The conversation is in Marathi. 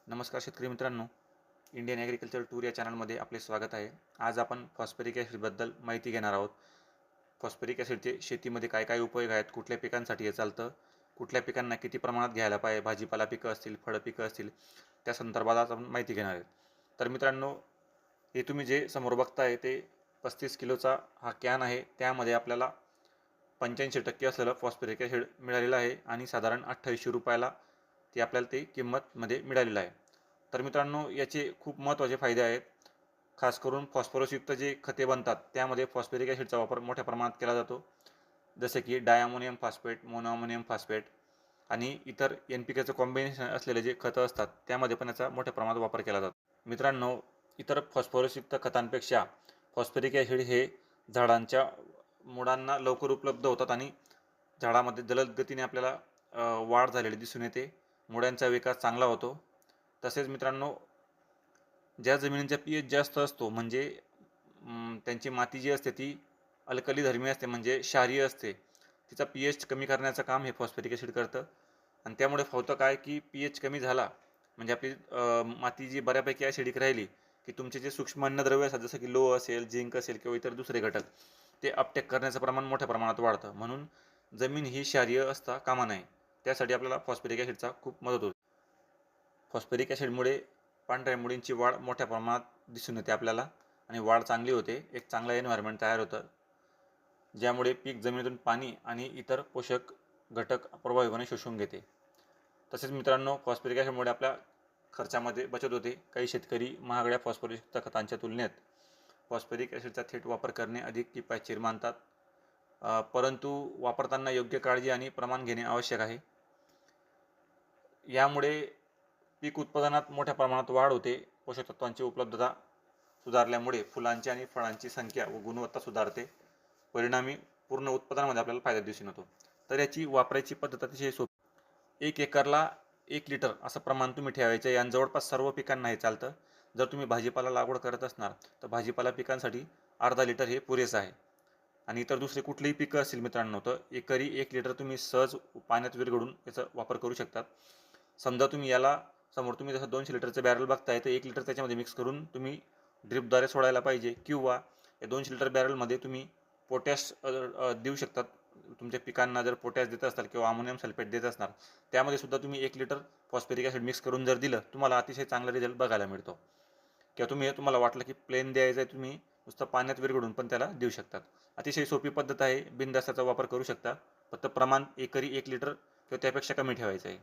नमस्कार शेतकरी मित्रांनो, इंडियन ॲग्रिकल्चर टूर या चॅनलमध्ये आपले स्वागत आहे. आज आपण फॉस्फरिक ॲसिडबद्दल माहिती घेणार आहोत. फॉस्फरिक ॲसिडचे शेतीमध्ये काय काय उपयोग आहेत, कुठल्या पिकांसाठी हे चालतं, कुठल्या पिकांना किती प्रमाणात घ्यायला पाहिजे, भाजीपाला पिकं असतील, फळं पिकं असतील, त्या संदर्भात आज आपण माहिती घेणार आहेत. तर मित्रांनो, हे तुम्ही जे समोर बघताय ते 35 किलोचा हा कॅन आहे. त्यामध्ये आपल्याला 85% असलेलं फॉस्फरिक ॲसिड मिळालेलं आहे आणि साधारण ₹28 ते आपल्याला ते किंमतमध्ये मिळालेलं आहे. तर मित्रांनो, याचे खूप महत्त्वाचे फायदे आहेत. खास करून फॉस्फरसयुक्त जे खते बनतात त्यामध्ये फॉस्फरिक ॲसिडचा वापर मोठ्या प्रमाणात केला जातो. जसे की डायअमोनियम फॉस्फेट, मोनोअमोनियम फॉस्फेट आणि इतर NPKचं कॉम्बिनेशन असलेले जे खतं असतात त्यामध्ये पण याचा मोठ्या प्रमाणात वापर केला जातो. मित्रांनो, इतर फॉस्फरसयुक्त खतांपेक्षा फॉस्फरिक ॲसिड हे झाडांच्या मुळांना लवकर उपलब्ध होतात आणि झाडामध्ये जलद गतीने आपल्याला वाढ झालेली दिसून येते. मुळांचा विकास चांगला होतो. तसेच मित्रांनो, ज्या जमिनींचा पीएच जास्त असतो म्हणजे त्यांची माती जी असते ती अल्कलीधर्मी असते म्हणजे क्षारीय असते. तिचा पीएच कमी करण्याचं काम हे फॉस्फरिक ॲसिड करतं आणि त्यामुळे होतं काय की पीएच कमी झाला म्हणजे आपली माती जी बऱ्यापैकी ॲसिडिक राहिली की तुमचे जे सूक्ष्म अन्नद्रव्य असतात जसं की लोह असेल, झिंक असेल किंवा इतर दुसरे घटक ते अपटेक करण्याचं प्रमाण मोठ्या प्रमाणात वाढतं. म्हणून जमीन ही क्षारीय असता कामा नये. त्यासाठी आपल्याला फॉस्फरिक ॲसिडचा खूप मदत होते. फॉस्फरिक ॲसिडमुळे पांढऱ्या मुळींची वाढ मोठ्या प्रमाणात दिसून येते आपल्याला आणि वाढ चांगली होते. एक चांगलं एन्व्हायरमेंट तयार होतं, ज्यामुळे पीक जमिनीतून पाणी आणि इतर पोषक घटक प्रभावीपणे शोषून घेते. तसेच मित्रांनो, फॉस्फरिक ॲसिडमुळे आपल्या खर्चामध्ये बचत होते. काही शेतकरी महागड्या फॉस्फरसयुक्त खतांच्या तुलनेत फॉस्फरिक ॲसिडचा थेट वापर करणे अधिक किफायतशीर मानतात. परंतु वापरताना योग्य काळजी आणि प्रमाण घेणे आवश्यक आहे. यामुळे पीक उत्पादनात मोठ्या प्रमाणात वाढ होते. पोषक तत्वांची उपलब्धता सुधारल्यामुळे फुलांची आणि फळांची संख्या व गुणवत्ता सुधारते. परिणामी पूर्ण उत्पादनामध्ये आपल्याला फायदा दिसून येतो. तर याची वापरायची पद्धत अतिशय सोपी. 1 एकरला 1 लिटर असं प्रमाण तुम्ही ठेवायचं आहे आणि जवळपास सर्व पिकांना हे चालतं. जर तुम्ही भाजीपाला लागवड करत असणार तर भाजीपाला पिकांसाठी अर्धा लिटर हे पुरेसं आहे. आणि इतर दुसरे कुठलेही पिकं असतील मित्रांनो तर एकरी 1 लिटर तुम्ही सहज पाण्यात विरघळून याचा वापर करू शकतात. समजा तुम्ही याला समोर तुम्ही जसं 200 लिटरचं बॅरल बघताय तर 1 लिटर त्याच्यामध्ये मिक्स करून तुम्ही ड्रिपद्वारे सोडायला पाहिजे किंवा या 200 लिटर बॅरलमध्ये तुम्ही पोटॅश देऊ शकतात. तुमच्या पिकांना जर पोटॅश देत असाल किंवा अमोनियम सल्फेट देत असणार त्यामध्ये सुद्धा तुम्ही 1 लिटर फॉस्फरिक ॲसिड मिक्स करून जर दिलं तुम्हाला अतिशय चांगला रिझल्ट बघायला मिळतो. किंवा तुम्हाला वाटलं की प्लेन द्यायचं आहे तुम्ही नुसतं पाण्यात विरघळून पण त्याला देऊ शकतात. अतिशय सोपी पद्धत आहे. बिनधास्ताचा वापर करू शकता. फक्त प्रमाण एकरी 1 लिटर किंवा त्यापेक्षा कमी ठेवायचं आहे.